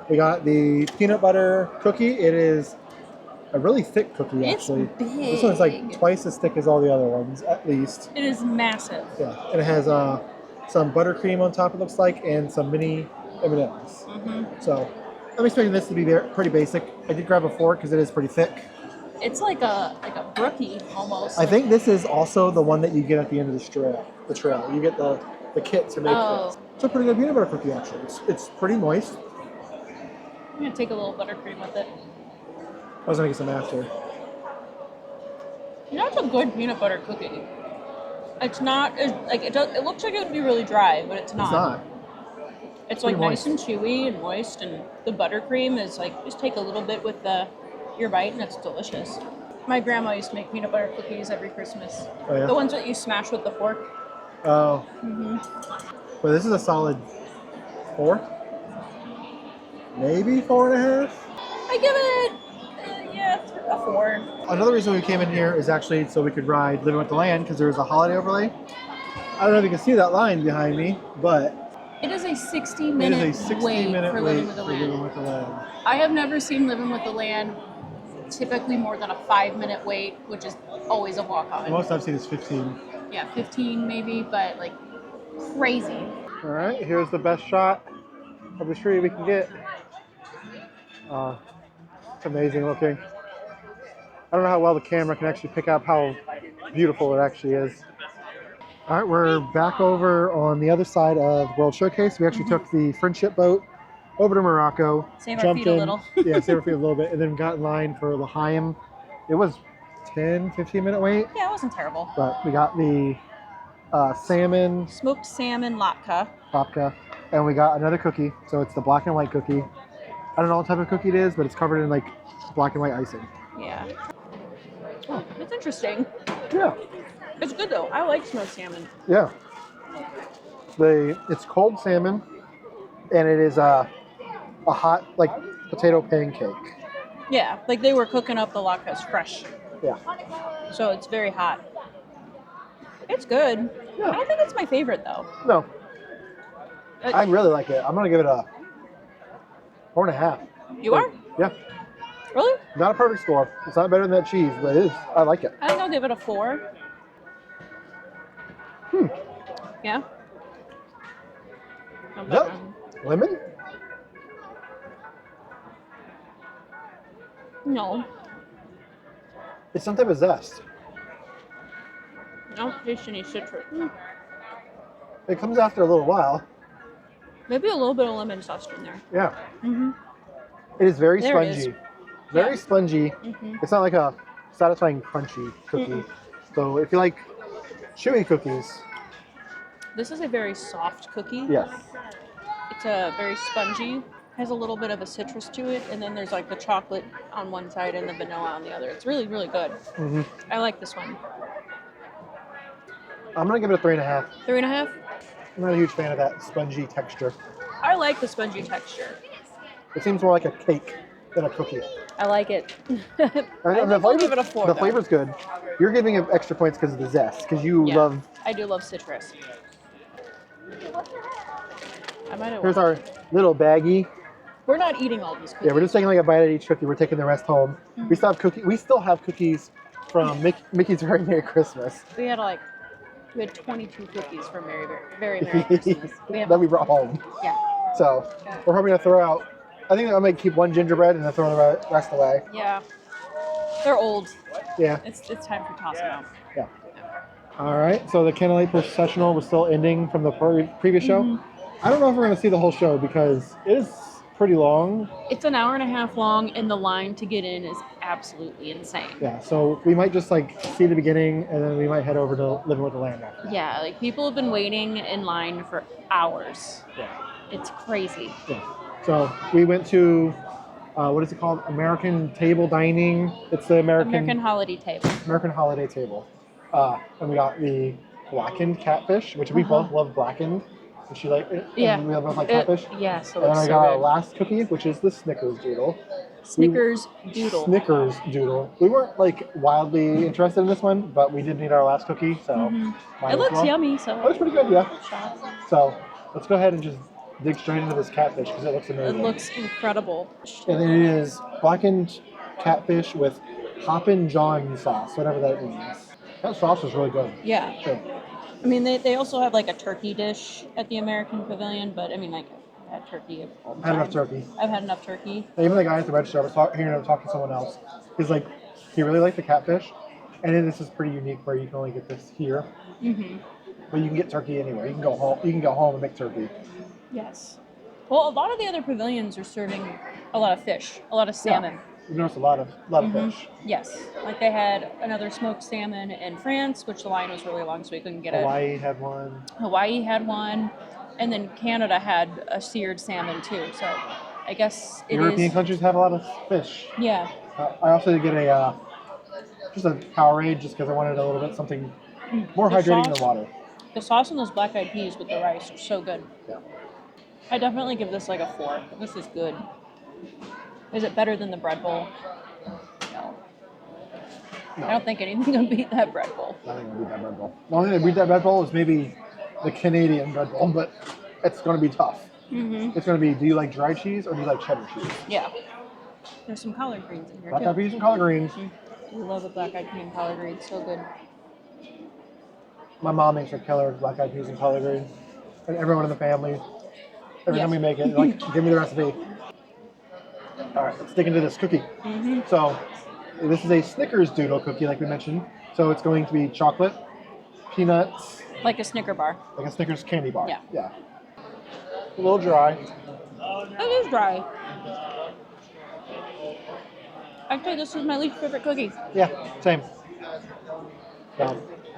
Speaker 1: We got the peanut butter cookie. It is a really thick cookie,
Speaker 2: It's
Speaker 1: actually.
Speaker 2: big.
Speaker 1: This one's like twice as thick as all the other ones, at least.
Speaker 2: It is massive.
Speaker 1: Yeah, and it has some buttercream on top, it looks like, and some mini M&Ms. So I'm expecting this to be pretty basic. I did grab a fork because it is pretty thick.
Speaker 2: It's like a brookie almost.
Speaker 1: I think this is also the one that you get at the end of the trail. You get the kit to make this. It's a pretty good peanut butter cookie, actually. It's pretty moist.
Speaker 2: I'm gonna take a little buttercream with it.
Speaker 1: I was gonna get some after.
Speaker 2: You know, it's a good peanut butter cookie. It's not like it looks like it would be really dry, but it's not.
Speaker 1: It's not.
Speaker 2: It's like
Speaker 1: pretty
Speaker 2: nice and chewy and moist, and the buttercream is like just take a little bit with your bite, and it's delicious. My grandma used to make peanut butter cookies every Christmas.
Speaker 1: Oh, yeah?
Speaker 2: The ones that you smash with the fork.
Speaker 1: Oh. Well, this is a solid 4. Maybe 4.5.
Speaker 2: I give it a 4.
Speaker 1: Another reason we came in here is actually so we could ride Living with the Land because there's a holiday overlay. I don't know if you can see that line behind me, but
Speaker 2: It is a 60-minute wait for Living with the Land. I have never seen Living with the Land typically more than a 5-minute wait, which is always a walk-on.
Speaker 1: The most I've seen is 15.
Speaker 2: Yeah, 15 maybe, but like crazy.
Speaker 1: All right, here's the best shot of the tree we can get. It's amazing looking. I don't know how well the camera can actually pick up how beautiful it actually is. All right, we're back over on the other side of the World Showcase. We actually took the friendship boat over to Morocco.
Speaker 2: Save our feet a little.
Speaker 1: Yeah, save our feet a little bit, and then got in line for L'Chaim. It was 10, 15-minute wait.
Speaker 2: Yeah, it wasn't terrible.
Speaker 1: But we got the salmon,
Speaker 2: Smoked salmon latke.
Speaker 1: babka, and we got another cookie. So it's the black and white cookie. I don't know what type of cookie it is, but it's covered in like black and white icing.
Speaker 2: Yeah. Oh, it's interesting.
Speaker 1: Yeah.
Speaker 2: It's good though. I like smoked salmon.
Speaker 1: Yeah. It's cold salmon, and it is a hot like potato pancake.
Speaker 2: Yeah, like they were cooking up the latkes fresh.
Speaker 1: Yeah.
Speaker 2: So it's very hot. It's good.
Speaker 1: Yeah.
Speaker 2: I don't think it's my favorite though.
Speaker 1: No. I really like it. I'm gonna give it a 4.5.
Speaker 2: You are?
Speaker 1: Yeah.
Speaker 2: Really?
Speaker 1: Not a perfect score. It's not better than that cheese, but it is. I like it.
Speaker 2: I think I'll give it a 4. Yeah.
Speaker 1: Is that lemon?
Speaker 2: No.
Speaker 1: It's some type of zest.
Speaker 2: I don't taste any citrus.
Speaker 1: It comes after a little while.
Speaker 2: Maybe a little bit of lemon zest in there.
Speaker 1: Yeah.
Speaker 2: Mm-hmm.
Speaker 1: It is very
Speaker 2: There it
Speaker 1: spongy.
Speaker 2: is.
Speaker 1: Very
Speaker 2: Yeah.
Speaker 1: spongy. It's not like a satisfying crunchy cookie. So if you like chewy cookies,
Speaker 2: This is a very soft cookie.
Speaker 1: yes.
Speaker 2: It's a very spongy. Has a little bit of a citrus to it, and then there's like the chocolate on one side and the vanilla on the other. It's really, really good. I like this one.
Speaker 1: I'm gonna give it a 3.5.
Speaker 2: 3.5.
Speaker 1: I'm not a huge fan of that spongy texture.
Speaker 2: I like the spongy texture.
Speaker 1: It seems more like a cake than a cookie.
Speaker 2: I like it.
Speaker 1: And
Speaker 2: I
Speaker 1: the
Speaker 2: think I'll give it a 4.
Speaker 1: The
Speaker 2: though.
Speaker 1: flavor's good. You're giving it extra points because of the zest, because you
Speaker 2: Yeah,
Speaker 1: love.
Speaker 2: I do love citrus. I might have.
Speaker 1: Here's our little baggie.
Speaker 2: We're not eating all these cookies.
Speaker 1: Yeah, we're just taking like a bite of each cookie. We're taking the rest home. We still have cookies from Mickey's Very Merry Christmas
Speaker 2: We had 22 cookies from Very Merry Christmas.
Speaker 1: that we brought home.
Speaker 2: Yeah.
Speaker 1: So we're hoping to throw out. I think I might keep one gingerbread and then throw the rest away.
Speaker 2: Yeah. They're old.
Speaker 1: Yeah.
Speaker 2: It's time for toss them out.
Speaker 1: Yeah. All right. So the Candlelight processional was still ending from the previous show. I don't know if we're going to see the whole show because it is pretty long.
Speaker 2: It's an hour and a half long, and the line to get in is absolutely insane.
Speaker 1: Yeah. So we might just see the beginning and then we might head over to Living with the Land after.
Speaker 2: Yeah, like people have been waiting in line for hours.
Speaker 1: Yeah.
Speaker 2: It's crazy.
Speaker 1: Yeah. So we went to, what is it called? American Table Dining. It's the
Speaker 2: American holiday table.
Speaker 1: American Holiday Table. And we got the blackened catfish, which we both love blackened. And she like it.
Speaker 2: Yeah.
Speaker 1: And we both like catfish.
Speaker 2: Yeah, so
Speaker 1: And then
Speaker 2: it's
Speaker 1: I
Speaker 2: so
Speaker 1: got our
Speaker 2: good.
Speaker 1: last cookie, which is the Snickers doodle.
Speaker 2: Snickers doodle.
Speaker 1: Snickers doodle. We weren't like wildly interested in this one, but we did need our last cookie, so might
Speaker 2: It
Speaker 1: as
Speaker 2: looks
Speaker 1: well.
Speaker 2: yummy,
Speaker 1: It
Speaker 2: so
Speaker 1: looks pretty good, yeah.
Speaker 2: shot.
Speaker 1: So let's go ahead and just dig straight into this catfish because it looks
Speaker 2: It
Speaker 1: amazing.
Speaker 2: looks incredible.
Speaker 1: And it is blackened catfish with Hoppin' John sauce, whatever that means. That sauce is really good.
Speaker 2: Yeah.
Speaker 1: Sure.
Speaker 2: I mean, they also have like a turkey dish at the American Pavilion, but I mean, like, I've had turkey all the
Speaker 1: I had
Speaker 2: time.
Speaker 1: enough turkey.
Speaker 2: I've had enough turkey.
Speaker 1: And even the guy at the register, I was hearing him talking to someone else. He's like, he really liked the catfish, and then this is pretty unique where you can only get this here, but you can get turkey anywhere. You can go home. You can go home and make turkey.
Speaker 2: Yes. Well, a lot of the other pavilions are serving a lot of fish, a lot of salmon.
Speaker 1: You notice a lot of fish.
Speaker 2: Yes. Like they had another smoked salmon in France, which the line was really long, so we couldn't get it.
Speaker 1: Hawaii had one.
Speaker 2: Hawaii had one, and then Canada had a seared salmon too. So I guess it
Speaker 1: European
Speaker 2: is.
Speaker 1: countries have a lot of fish.
Speaker 2: Yeah.
Speaker 1: I also did get a just a Powerade just because I wanted a little bit something more
Speaker 2: The
Speaker 1: hydrating
Speaker 2: sauce-
Speaker 1: than water.
Speaker 2: The sauce on those black eyed peas with the rice are so good.
Speaker 1: Yeah.
Speaker 2: I definitely give this like a 4. This is good. Is it better than the bread bowl? No. I don't think anything can beat that bread bowl.
Speaker 1: I think we'll beat that bread bowl. The only thing that beat that bread bowl is maybe the Canadian bread bowl, but it's going to be tough. It's going to be, do you like dry cheese or do you like cheddar cheese?
Speaker 2: Yeah. There's some collard greens in here
Speaker 1: Black
Speaker 2: too.
Speaker 1: eyed peas and collard greens.
Speaker 2: I love a black eyed pea and collard greens. So good.
Speaker 1: My mom makes a killer black eyed peas and collard greens. And everyone in the family, every time
Speaker 2: Yes.
Speaker 1: we make it, they're like, give me the recipe. All right, let's dig into this cookie. So this is a Snickers doodle cookie, like we mentioned. So it's going to be chocolate, peanuts,
Speaker 2: Like a Snicker bar.
Speaker 1: like a Snickers candy bar.
Speaker 2: Yeah.
Speaker 1: Yeah. A little dry.
Speaker 2: It is dry. Actually, this is my least favorite cookie.
Speaker 1: Yeah, same.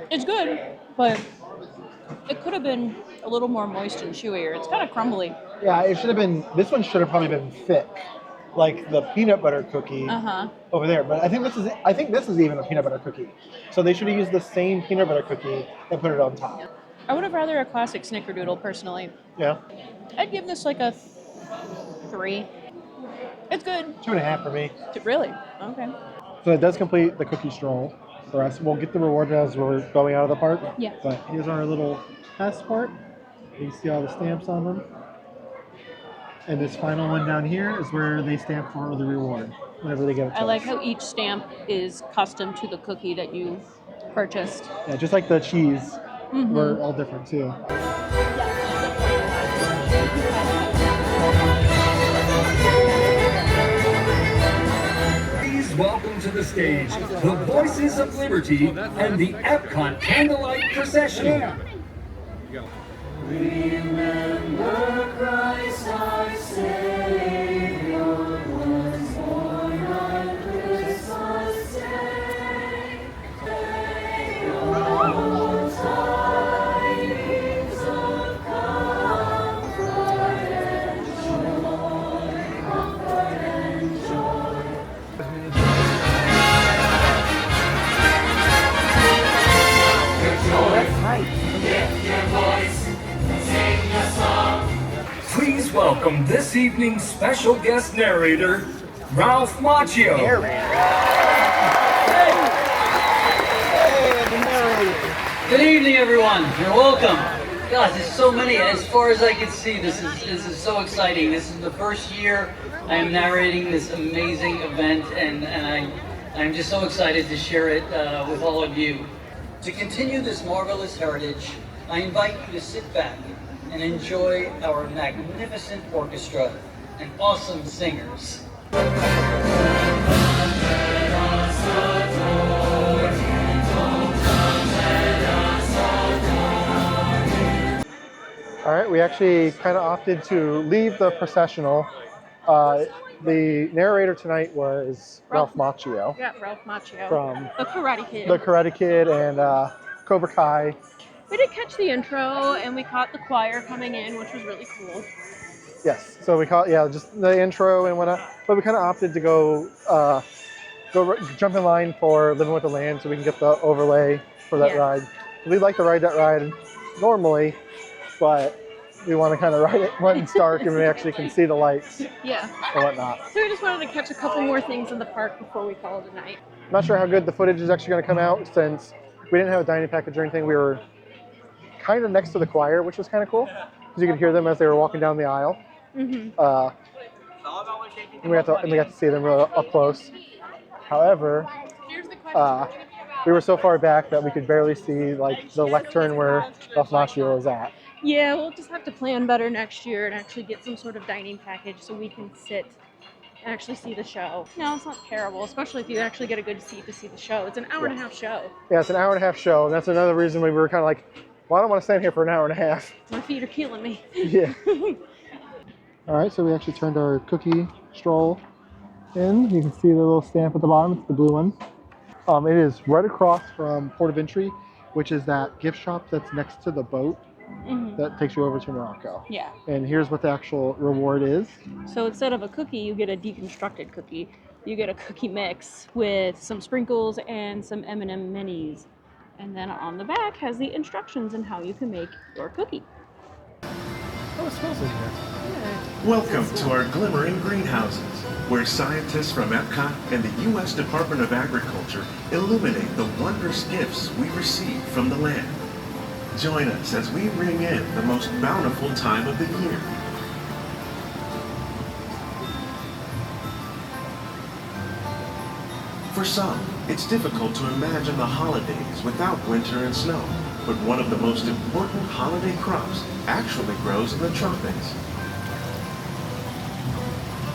Speaker 2: It's good, but it could have been a little more moist and chewier. It's kind of crumbly.
Speaker 1: Yeah, it should have been, this one should have probably been thick, like the peanut butter cookie over there. But I think this is even a peanut butter cookie. So they should have used the same peanut butter cookie and put it on top.
Speaker 2: I would have rather a classic Snickerdoodle, personally.
Speaker 1: Yeah,
Speaker 2: I'd give this like a 3. It's good.
Speaker 1: 2.5 for me.
Speaker 2: Really? Okay.
Speaker 1: So it does complete the cookie stroll for us. We'll get the reward as we're going out of the park.
Speaker 2: Yeah.
Speaker 1: But here's our little passport. You see all the stamps on them. And this final one down here is where they stamp for the reward whenever they give it to
Speaker 2: I like
Speaker 1: us.
Speaker 2: how each stamp is custom to the cookie that you purchased.
Speaker 1: Yeah, just like the cheese. We're all different too.
Speaker 9: Please welcome to the stage the Voices of Liberty and the Epcot Candlelight Processional.
Speaker 3: Remember Christ our Savior was born on Christmas Day. Oh, tidings of comfort and joy.
Speaker 9: Please welcome this evening's special guest narrator, Ralph Macchio.
Speaker 10: Good evening, everyone. You're welcome. God, there's so many. As far as I can see, this is so exciting. This is the first year I am narrating this amazing event, and I'm just so excited to share it with all of you. To continue this marvelous heritage, I invite you to sit back and enjoy our magnificent orchestra and awesome singers.
Speaker 1: All right, we actually kind of opted to leave the processional. The narrator tonight was Ralph Macchio
Speaker 2: Yeah, Ralph Macchio.
Speaker 1: from
Speaker 2: The Karate Kid.
Speaker 1: The Karate Kid and Cobra Kai.
Speaker 2: We did catch the intro, and we caught the choir coming in, which was really cool.
Speaker 1: Yes, so we caught just the intro and whatnot. But we kind of opted to go jump in line for Living with the Land so we can get the overlay for that
Speaker 2: Yeah.
Speaker 1: ride. We like to ride that ride normally, but we want to kind of ride it when it's dark and we actually can see the lights
Speaker 2: Yeah.
Speaker 1: and whatnot.
Speaker 2: So we just wanted to catch a couple more things in the park before we call it a night.
Speaker 1: I'm not sure how good the footage is actually going to come out since we didn't have a dining package or anything. We were kind of next to the choir, which was kind of cool because you could hear them as they were walking down the aisle.
Speaker 2: Mm-hmm.
Speaker 1: And we got to see them real up close. However, we were so far back that we could barely see like the lectern where Dalmaccio is at.
Speaker 2: Yeah, we'll just have to plan better next year and actually get some sort of dining package so we can sit and actually see the show. No, it's not terrible, especially if you actually get a good seat to see the show. It's an hour and a half show.
Speaker 1: Yeah, it's an hour and a half show, and that's another reason we were kind of like, well, I don't want to stand here for an hour and a half.
Speaker 2: My feet are killing me.
Speaker 1: Yeah. All right, so we actually turned our Cookie Stroll in. You can see the little stamp at the bottom. It's the blue one. It is right across from Port of Entry, which is that gift shop that's next to the boat that takes you over to Morocco.
Speaker 2: Yeah.
Speaker 1: And here's what the actual reward is.
Speaker 2: So instead of a cookie, you get a deconstructed cookie. You get a cookie mix with some sprinkles and some M&M minis. And then on the back has the instructions on how you can make your cookie.
Speaker 1: Oh, it smells in here.
Speaker 11: Welcome to our glimmering greenhouses, where scientists from Epcot and the U.S. Department of Agriculture illuminate the wondrous gifts we receive from the land. Join us as we ring in the most bountiful time of the year. For some, it's difficult to imagine the holidays without winter and snow, but one of the most important holiday crops actually grows in the tropics.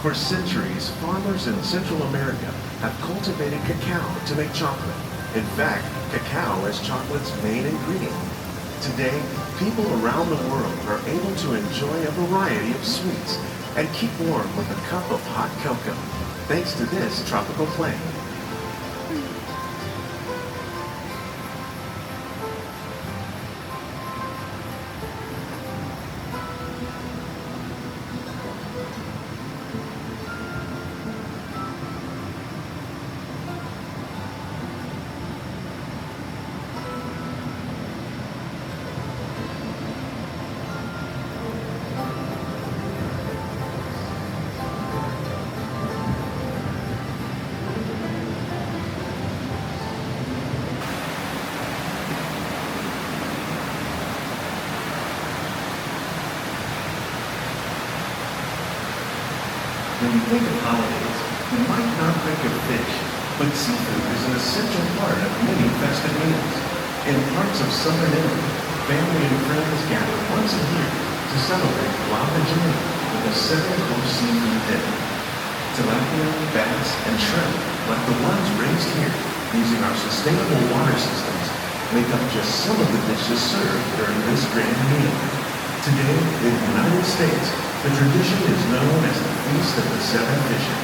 Speaker 11: For centuries, farmers in Central America have cultivated cacao to make chocolate. In fact, cacao is chocolate's main ingredient. Today, people around the world are able to enjoy a variety of sweets and keep warm with a cup of hot cocoa, thanks to this tropical plant. When you think of holidays, you might not think of fish, but seafood is an essential part of many festive meals. In parts of southern Italy, family and friends gather once a year to celebrate La Vigilia with a 7-course seafood dinner. Tilapia, bass, and shrimp, like the ones raised here using our sustainable water systems, make up just some of the dishes served during this grand meal. Today, in the United States, the tradition is known as the Feast of the Seven Fishes.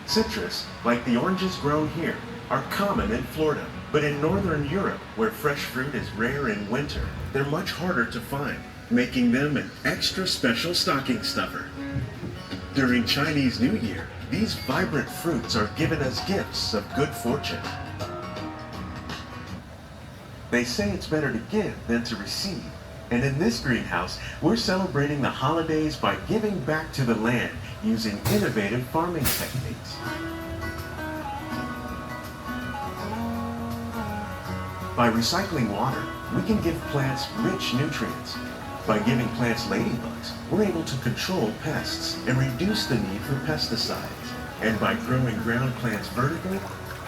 Speaker 11: Citrus, like the oranges grown here, are common in Florida, but in Northern Europe, where fresh fruit is rare in winter, they're much harder to find, making them an extra special stocking stuffer. During Chinese New Year, these vibrant fruits are given as gifts of good fortune. They say it's better to give than to receive. And in this greenhouse, we're celebrating the holidays by giving back to the land using innovative farming techniques. By recycling water, we can give plants rich nutrients. By giving plants ladybugs, we're able to control pests and reduce the need for pesticides. And by growing ground plants vertically,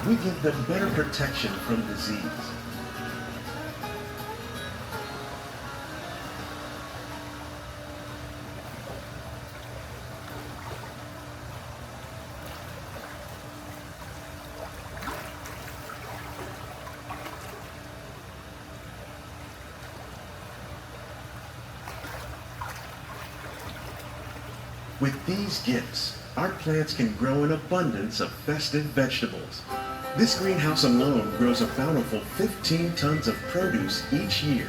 Speaker 11: we give them better protection from disease. With these gifts, our plants can grow an abundance of festive vegetables. This greenhouse alone grows a bountiful 15 tons of produce each year.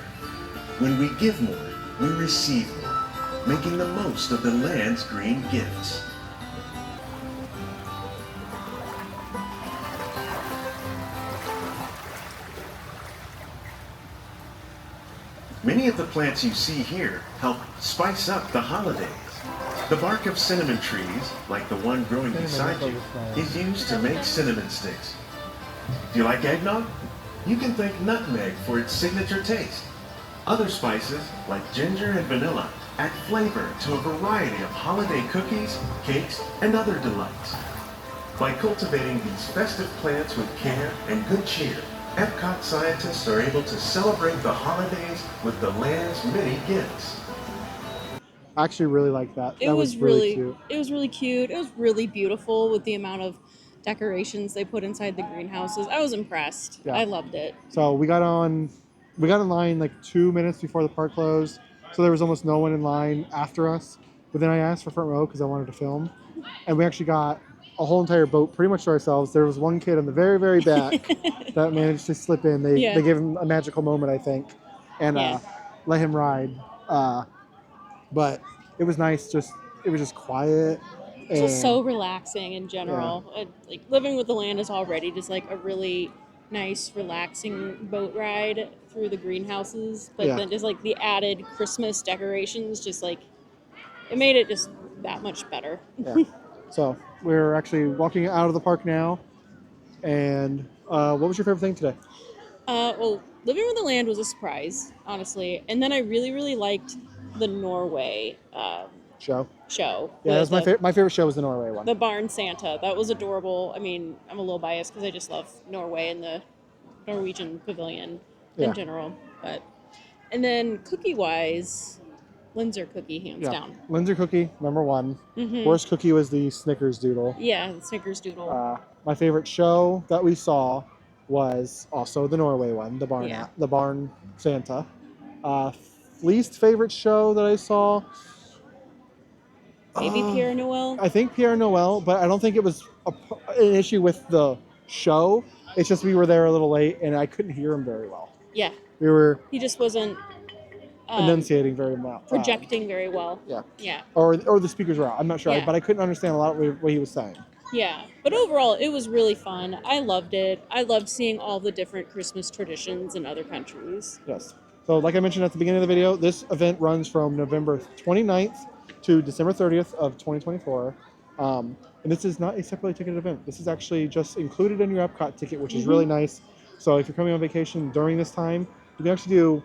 Speaker 11: When we give more, we receive more, making the most of the land's green gifts. of the plants you see here help spice up the holidays. The bark of cinnamon trees, like the one growing beside you, is used to make cinnamon sticks. Do you like eggnog? You can thank nutmeg for its signature taste. Other spices, like ginger and vanilla, add flavor to a variety of holiday cookies, cakes, and other delights. By cultivating these festive plants with care and good cheer, Epcot scientists are able to celebrate the holidays with the land's many gifts.
Speaker 1: I actually really like that.
Speaker 2: It
Speaker 1: That
Speaker 2: was
Speaker 1: really cute.
Speaker 2: It was really cute. It was really beautiful with the amount of decorations they put inside the greenhouses. I was impressed.
Speaker 1: Yeah.
Speaker 2: I loved it.
Speaker 1: So we got in line like 2 minutes before the park closed. So there was almost no one in line after us. But then I asked for front row because I wanted to film. And we actually got a whole entire boat pretty much to ourselves. There was one kid on the very, very back that managed to slip in. They gave him a magical moment, I think, and let him ride. But it was nice. It was just quiet.
Speaker 2: It's just so relaxing in general. Like living with the land is already just like a really nice, relaxing boat ride through the greenhouses. But then just like the added Christmas decorations, just like it made it just that much better.
Speaker 1: Yeah. So we're actually walking out of the park now. And what was your favorite thing today?
Speaker 2: Well, living with the land was a surprise, honestly. And then I really, really liked the Norway
Speaker 1: Show.
Speaker 2: Yeah,
Speaker 1: that was my favorite show was the Norway one.
Speaker 2: The Barn Santa. That was adorable. I mean, I'm a little biased because I just love Norway and the Norwegian pavilion in general. And then cookie-wise, Linzer cookie, hands down.
Speaker 1: Linzer cookie, number one.
Speaker 2: Mm-hmm.
Speaker 1: Worst cookie was the Snickers doodle.
Speaker 2: Yeah, the Snickers doodle.
Speaker 1: My favorite show that we saw was also the Norway one, the Barn Santa. Least favorite show that I saw,
Speaker 2: maybe Pierre Noel.
Speaker 1: I think Pierre Noel, but I don't think it was an issue with the show. It's just we were there a little late and I couldn't hear him very well.
Speaker 2: Yeah.
Speaker 1: He
Speaker 2: just wasn't
Speaker 1: enunciating very well.
Speaker 2: Projecting very well.
Speaker 1: Yeah.
Speaker 2: Yeah.
Speaker 1: Or the speakers were out. I'm not sure,
Speaker 2: Yeah.
Speaker 1: but I couldn't understand a lot of what he was saying.
Speaker 2: Yeah, but overall, it was really fun. I loved it. I loved seeing all the different Christmas traditions in other countries.
Speaker 1: Yes. So like I mentioned at the beginning of the video, this event runs from November 29th to December 30th of 2024. And this is not a separately ticketed event. This is actually just included in your Epcot ticket, which is really nice. So if you're coming on vacation during this time, you can actually do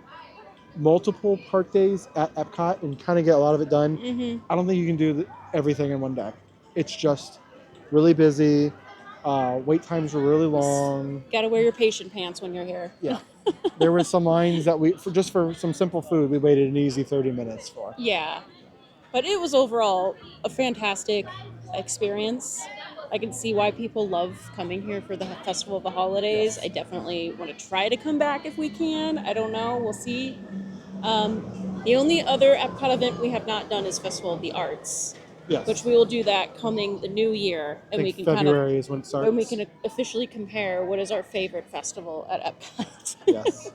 Speaker 1: multiple park days at Epcot and kind of get a lot of it done. I don't think you can do everything in one day. It's just really busy. Wait times were really long.
Speaker 2: Got to wear your patient pants when you're here.
Speaker 1: Yeah. There were some lines that for some simple food, we waited an easy 30 minutes for.
Speaker 2: Yeah. But it was overall a fantastic experience. I can see why people love coming here for the Festival of the Holidays. I definitely want to try to come back if we can. I don't know. We'll see. The only other Epcot event we have not done is Festival of the Arts.
Speaker 1: Yes.
Speaker 2: Which we will do that coming the new year, and we can
Speaker 1: February is when it starts.
Speaker 2: and we can officially compare what is our favorite festival at Epcot.
Speaker 1: Yes.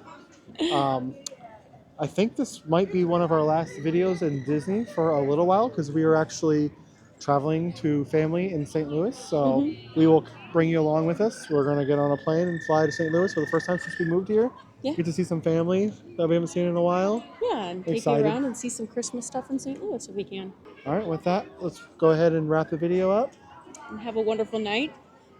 Speaker 1: I think this might be one of our last videos in Disney for a little while because we are actually traveling to family in St. Louis. So we will bring you along with us. We're going to get on a plane and fly to St. Louis for the first time since we moved here.
Speaker 2: Yeah.
Speaker 1: Get to see some family that we haven't seen in a while.
Speaker 2: Yeah, and take you around and see some Christmas stuff in St. Louis if we can.
Speaker 1: All right, with that, let's go ahead and wrap the video up.
Speaker 2: And have a wonderful night.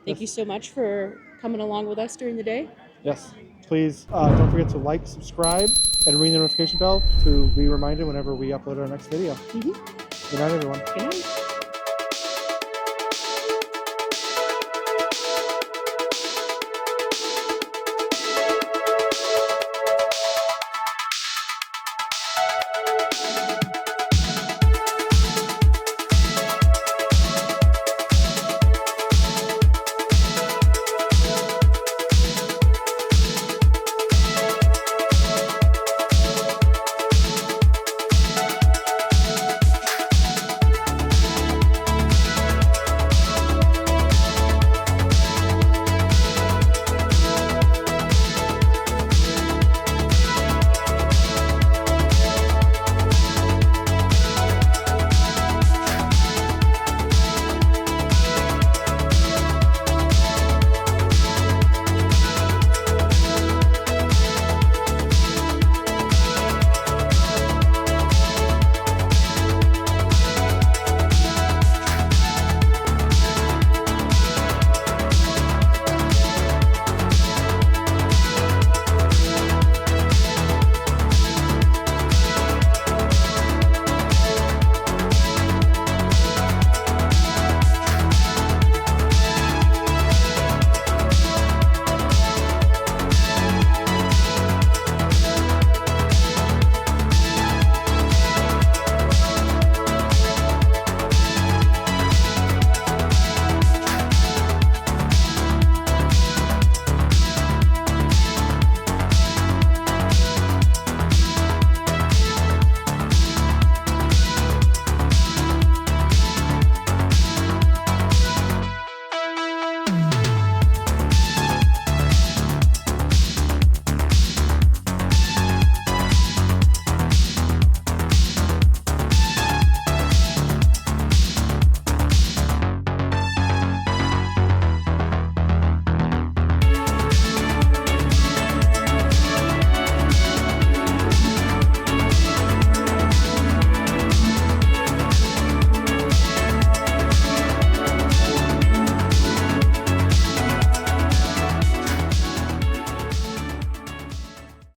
Speaker 2: Thank you so much for coming along with us during the day.
Speaker 1: Yes. Please don't forget to like, subscribe, and ring the notification bell to be reminded whenever we upload our next video. Good night, everyone.
Speaker 2: Good night.